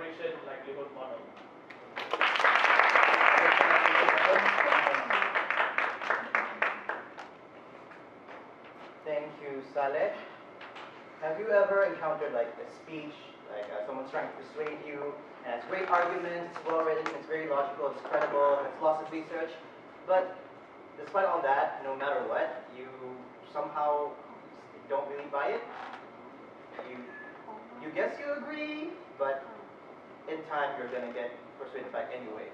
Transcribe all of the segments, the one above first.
elaboration likelihood model. Thank you, Saleh. Have you ever encountered like a speech, like someone's trying to persuade you, and it's great arguments, it's well written, it's very logical, it's credible, it's lots of research, but despite all that, no matter what, you somehow don't really buy it? You guess you agree, but in time you're gonna get persuaded back anyways.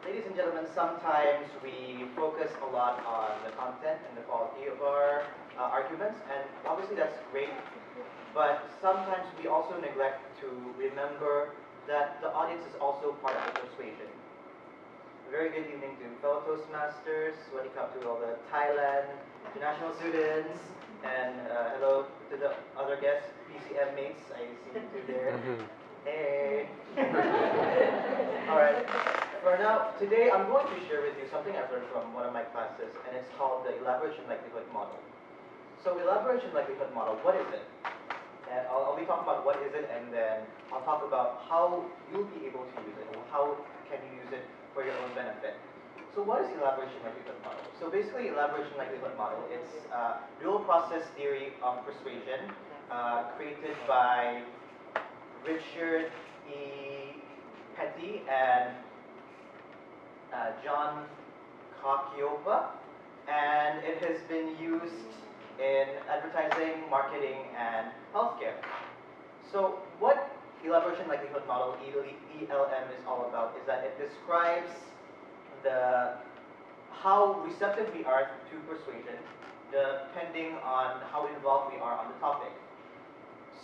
Ladies and gentlemen, sometimes we focus a lot on the content and the quality of our arguments, and obviously that's great, but sometimes we also neglect to remember that the audience is also part of the persuasion. A very good evening to fellow Toastmasters, welcome to all the Thailand international students, and hello to the other guests, PCM mates, I see you two there. Hey! Alright, for now, today I'm going to share with you something I've learned from one of my classes, and it's called the Elaboration Likelihood Model. So Elaboration Likelihood Model, what is it? And I'll be talking about what is it, and then I'll talk about how you'll be able to use it, and how can you use it for your own benefit. So what is Elaboration Likelihood Model? So basically, Elaboration Likelihood Model, it's dual process theory of persuasion created by Richard E. Petty and John Kakiopa, and it has been used in advertising, marketing, and healthcare. So what Elaboration Likelihood Model, ELM, is all about is that it describes how receptive we are to persuasion, depending on how involved we are on the topic.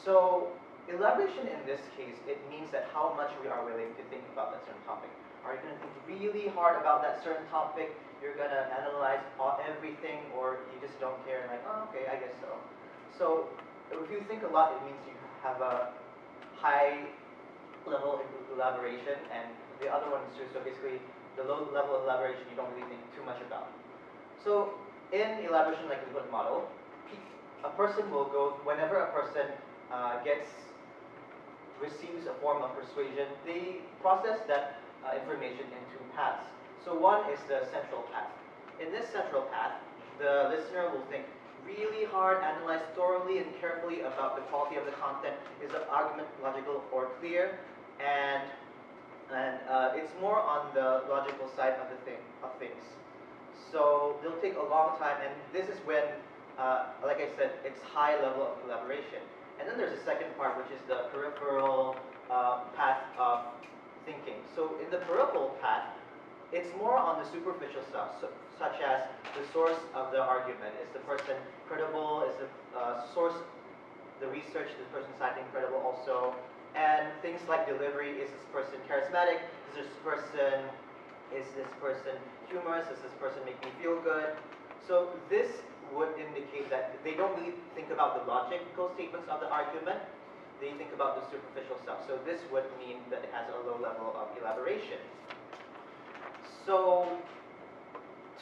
So elaboration in this case, it means that how much we are willing to think about that certain topic. Are you going to think really hard about that certain topic? You're going to analyze everything, or you just don't care and like, oh, okay, I guess so. So if you think a lot, it means you have a high level of elaboration, and the other one is true. So basically, the low level of elaboration you don't really think too much about. So in Elaboration Likelihood Model, a person will go, whenever a person receives a form of persuasion, they process that information into paths. So one is the central path. In this central path, the listener will think really hard, analyze thoroughly and carefully about the quality of the content. Is the argument logical or clear? And it's more on the logical side of things. So they'll take a long time, and this is when, like I said, it's high level of elaboration. And then there's a second part, which is the peripheral path of thinking. So in the peripheral path, it's more on the superficial stuff, such as the source of the argument. Is the person credible? Is the source, the research, the person citing credible also? And things like delivery, is this person charismatic? Is this person humorous? Does this person make me feel good? So this would indicate that they don't really think about the logical statements of the argument. They think about the superficial stuff. So this would mean that it has a low level of elaboration. So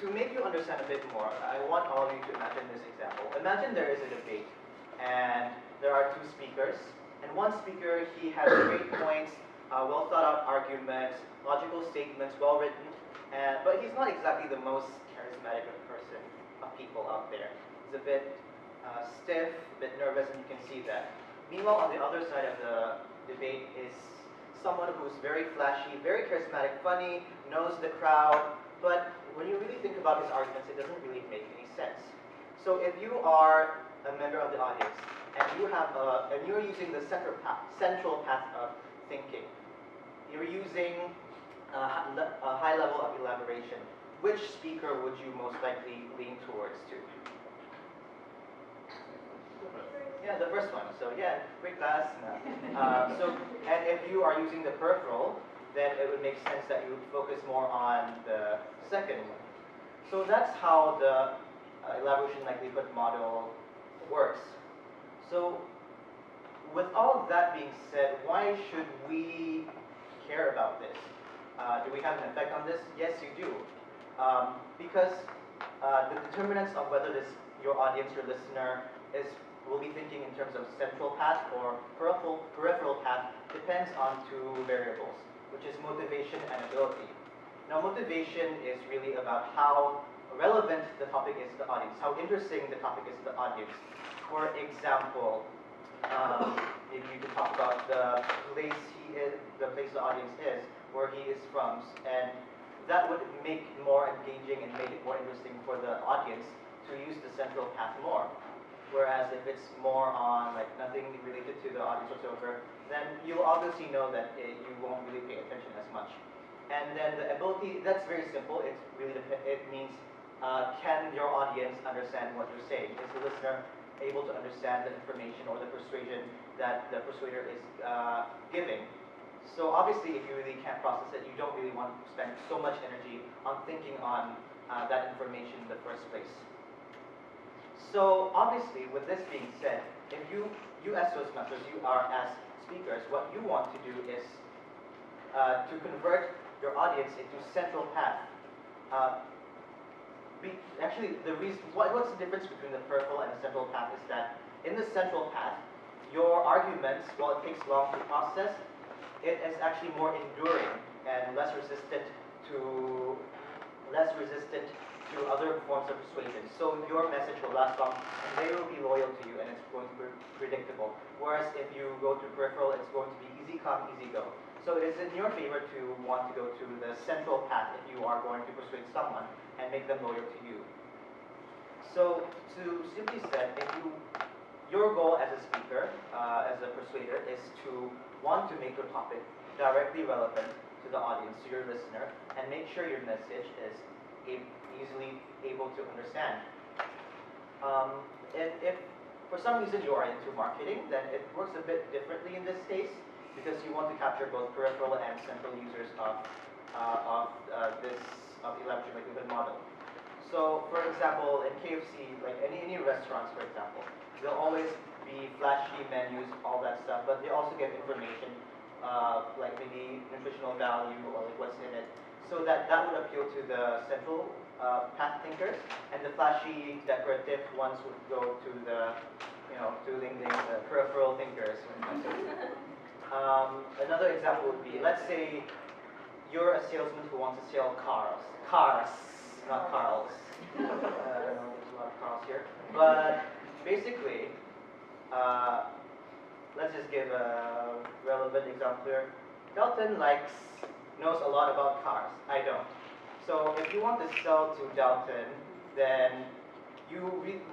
to make you understand a bit more, I want all of you to imagine this example. Imagine there is a debate, and there are two speakers. And one speaker, he has great points, well thought out arguments, logical statements, well written, but he's not exactly the most charismatic person of people out there. He's a bit stiff, a bit nervous, and you can see that. Meanwhile, on the other side of the debate is someone who's very flashy, very charismatic, funny, knows the crowd, but when you really think about his arguments, it doesn't really make any sense. So if you are a member of the audience, and you're using the central path of thinking, you're using a high level of elaboration, which speaker would you most likely lean towards to? Yeah, the first one. So yeah, great class. And if you are using the peripheral, then it would make sense that you would focus more on the second one. So that's how the Elaboration Likelihood Model works. So with all of that being said, why should we care about this? Do we have an effect on this? Yes, you do. Because the determinants of whether your audience, your listener, will be thinking in terms of central path or peripheral depends on two variables, which is motivation and ability. Now, motivation is really about how relevant the topic is to the audience, how interesting the topic is to the audience. For example, maybe you could talk about the place the place the audience is, where he is from, and that would make it more engaging and make it more interesting for the audience to use the central path more. Whereas if it's more on like nothing related to the audience whatsoever, then you'll obviously know that you won't really pay attention as much. And then the ability, that's very simple. It's really it means can your audience understand what you're saying? Is the listener able to understand the information or the persuasion that the persuader is giving? So obviously, if you really can't process it, you don't really want to spend so much energy on thinking on that information in the first place. So obviously, with this being said, if you as Toastmasters, you are as speakers, what you want to do is to convert your audience into central path. Actually, what's the difference between the peripheral and the central path is that in the central path, your arguments, while it takes long to process, it is actually more enduring and less resistant to other forms of persuasion. So your message will last long, and they will be loyal to you, and it's going to be predictable. Whereas if you go to peripheral, it's going to be easy come, easy go. So it is in your favor to want to go to the central path if you are going to persuade someone and make them loyal to you. So to simply said, your goal as a speaker, as a persuader, is to want to make your topic directly relevant to the audience, to your listener, and make sure your message is easily able to understand. And if for some reason you are into marketing, then it works a bit differently in this case, because you want to capture both peripheral and central users of Elaboration likelihood model. So, for example, in KFC, like any restaurants, for example, there'll always be flashy menus, all that stuff, but they also give information, like maybe nutritional value or like what's in it, so that would appeal to the central path thinkers, and the flashy, decorative ones would go to the, to the peripheral thinkers. Another example would be, let's say you're a salesman who wants to sell cars, not Carls. I don't know, there's a lot of Carls here. But basically, let's just give a relevant example here. Dalton knows a lot about cars. I don't. So if you want to sell to Dalton, then you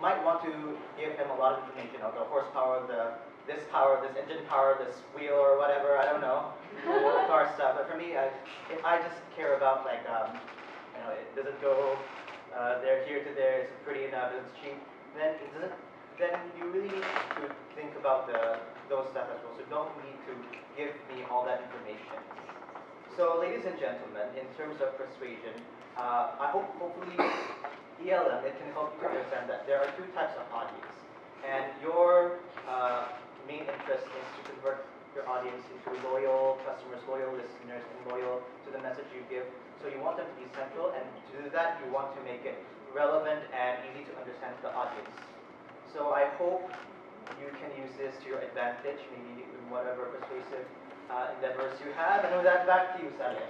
might want to give him a lot of information of the horsepower, this engine power, this wheel, or whatever, I don't know, car stuff. But for me, if I just care about does it go here to there, is it pretty enough, is it cheap, then you really need to think about those stuff as well. So don't need to give me all that information. So ladies and gentlemen, in terms of persuasion, hopefully ELM, it can help you understand that there are two types of audience. And your main interest is to convert your audience into loyal customers, loyal listeners, and loyal to the message you give. So you want them to be central, and to do that, you want to make it relevant and easy to understand to the audience. So I hope you can use this to your advantage, maybe in whatever persuasive endeavors you have. And with that, back to you, Sally.